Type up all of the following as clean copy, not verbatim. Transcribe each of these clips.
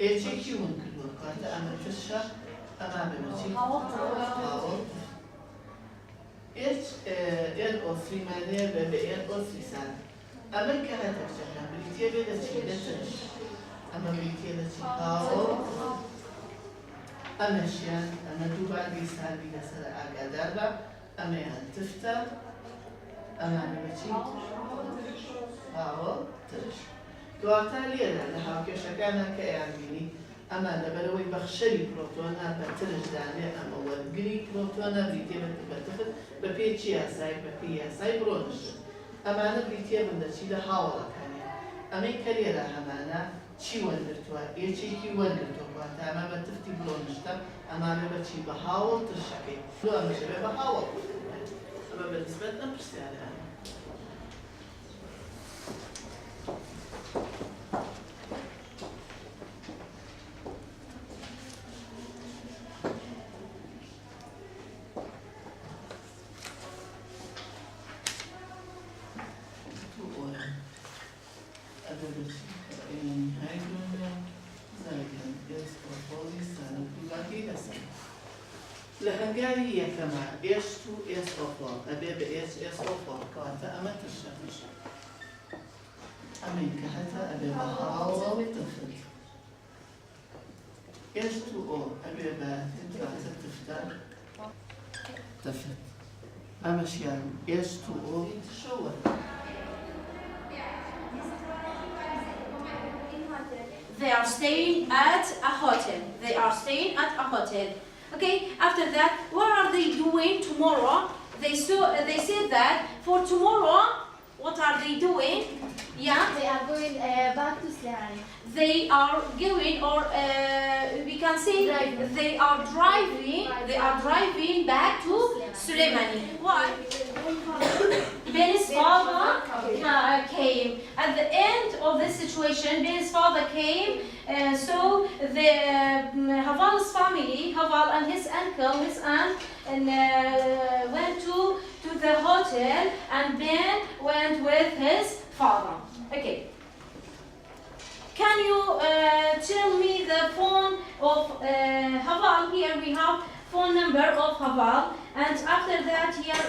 ئێچێکی ون کردووە کاتە ئەمە ترشە ئەما بێمەچی هاوڵ ئێر ئۆسریمانەیە بە ئێر ئۆسریسان ئەمە کە هەتەشەکە بریتێ بێ دەچی دەترش ئەمە بریتێ دەچی هاوڵ ئەمەشیان ئەمە دووبار بیساوی لەسەر ئاگادار بە ئەمەیان تفتە ئەمانە بەچی هاوڵ ترش دواتر لێرە لە هاوکێشەکانە کە یانبینی ئەمە لەبەرەوەی بەخشەری پرۆتۆنە بە ترشدانێ ئەمە وەرگری پرۆتۆنە بریتێ بەتفت بە پێچی یاسای بە پێی یاسای برۆنشت ئەمانە بریتێ بندەچی لە هاوڵەکانی ئەمەی کە لێرە هەمانە چی وەرگرتووە ئێچێکی وەرگرتووە واتە ئەمە بە تفتی برۆنشتە ئەمانە بەچی بە هاوڵ ترشەکەی ئەمەشەوێ بە هاوڵ ئەمە بەنسبەت ئەم پرسیارانە لە هەنگاوی یەکەمە ئێست و ئێستۆفۆڵ ئەبێ بە ئێستۆفۆڵ کەواتە ئەمە ترشەش ئەمەی کە هەتا ئەبێ بە هاوڵ تفت ئێست و ئۆ ئەبێ بە کاتە تفتە تفت ئەمەشیان ئێست و ئۆ تشەوە They are staying at a hotel. They are staying at a hotel. Okay, after that, what are they doing tomorrow? They said that for tomorrow, what are they doing? Yeah? They are going back to Slemani. They are going, or we can say they are driving back to Suleimani. Why? Ben's father came. At the end of this situation, Ben's father came, so the Haval's family, Haval and his uncle, his aunt, and went to the hotel, and Ben went with his father. Okay. Can you tell me the phone of Haval? Here we have phone number of Haval, and after that here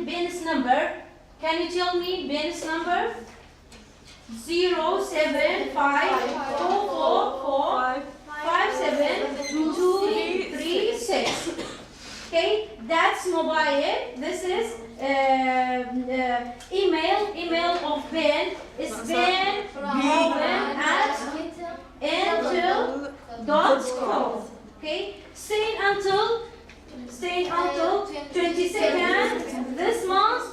Ben's number. Can you tell me Ben's number? 07544572236. Okay, that's mobile. This is email of Ben is benrowan@intel.com. Okay, staying until 22nd this month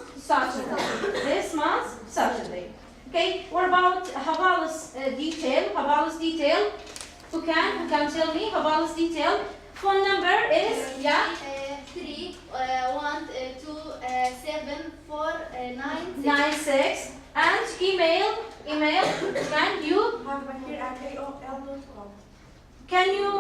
Saturday. Okay, what about Haval's detail? Who can tell me Haval's detail? Phone number is 3127496 and email can you Habakir@aol.com. can you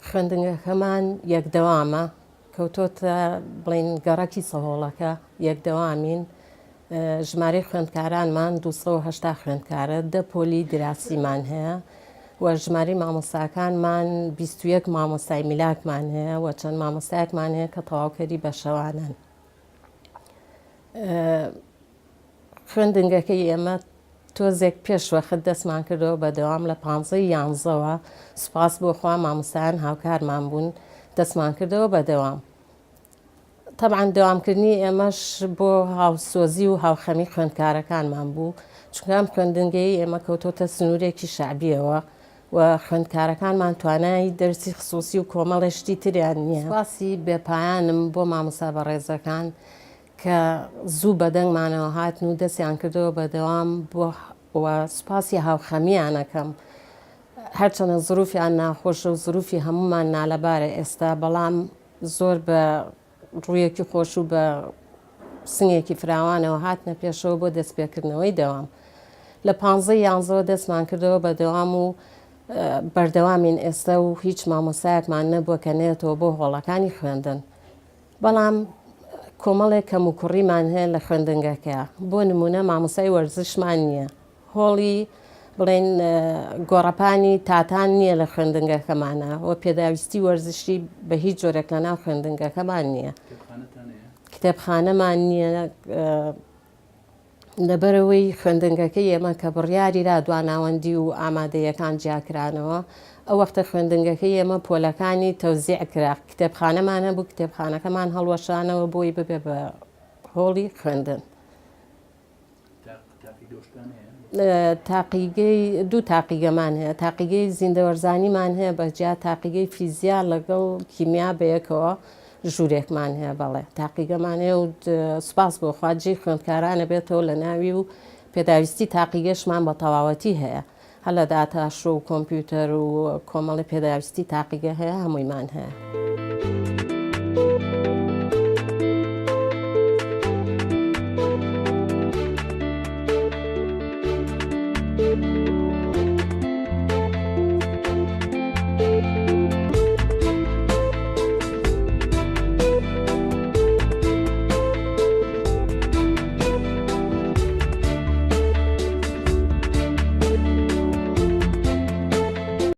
خوێندنگەکەمان یەکدەوامە کەوتۆتە بڵین گەڕەکی سەهۆڵەکە یەکدەوامین ژمارەی خوێندکارانمان 280 خوێندکارە 10 پۆلی دراسیمان هەیە و ژمارەی مامۆستاکانمان 21 مامۆستای میلاکمان هەیە و چەند مامۆستایەکمان هەیە کە تەواوکەری بەشەوانن. خوێندنگەکەی ئێمە تۆزێک پێشوەخت دەستمان کردەوە بەدەوام لە 15 سوپاس بۆ خوا مامۆستایان هاوکارمان بوون دەستمان کردەوە بەدەوام. طبعاً دەوامکردنی ئێمەش بۆ هاوسۆزی و هاوخەمی خوێندکارەکانمان بوو چونکە ئەم خوێندنگەی ئێمە کەوتۆتە سنوورێکی شعبیەوە و خوێندکارەکانمان توانای دەرسی خصوصی و کۆمەڵێشتی تریان نییە. سوپاسی بێپایانم بۆ مامۆستا بەڕێزەکان کە زوو بەدەنگمانەوە هاتن و دەستیان کردەوە بەدەوام بۆ سوپاسی هاوخەمیانەکەم هەرچەنە زروفیان ناخۆشە و زروفی هەمومان نالەبارە ئێستا بەڵام زۆر بە ڕوویەکی خۆش و بە سنگێکی فراوانەوە هاتنە پێشەوە بۆ دەستپێکردنەوەی دەوام. لە 15 دەستمان کردەوە بەدەوام و بەردەوامین ئێستا و هیچ مامۆستایەکمان نەبووە کە نێتەوە بۆ هۆڵەکانی خوێندن. بەڵام کۆمەڵێک کەم و کوڕیمان هەیە لە خوێندنگەکە بۆ نمونە مامۆستای وەرزشمان نییە هۆڵی بڵێن گۆڕەپانی تاتان نییە لە خوێندنگەکەمانە و پێداویستی وەرزشی بە هیچ جۆرێک لە ناو خوێندنگەکەمان نییە. کتێبخانەمان نییە لەبەرەوەی خوێندنگەکەی ئێمە کە بڕیاری را دواناوەندی و ئامادەیەکان جیاکرانەوە ئەو وەختە خوێندنگەکەی ئێمە پۆلەکانی تەوزیع کرا کتێبخانەمانە بوو کتێبخانەکەمان هەڵوەشانەوە بۆی ببێ بە هۆڵی خوێندن. تاقیگەی دوو تاقیگەمان هەیە تاقیگەی زیندەوەرزانیمان هەیە بەجیا تاقیگەی فیزیا لەگەڵ کیمیا بەیەکەوە ژوورێکمان هەیە بەڵێ تاقیگەمان هەیە و سوپاس بۆ خواجی خوێندکارانە بێتەوە لە ناوی و پێداویستی تاقیگەشمان بە تەواوەتی هەیە هەلە داتاشۆ و کۆمپیوتەر و کۆمەڵی پێداویستی تاقیگە هەیە هەموویمان هەیە.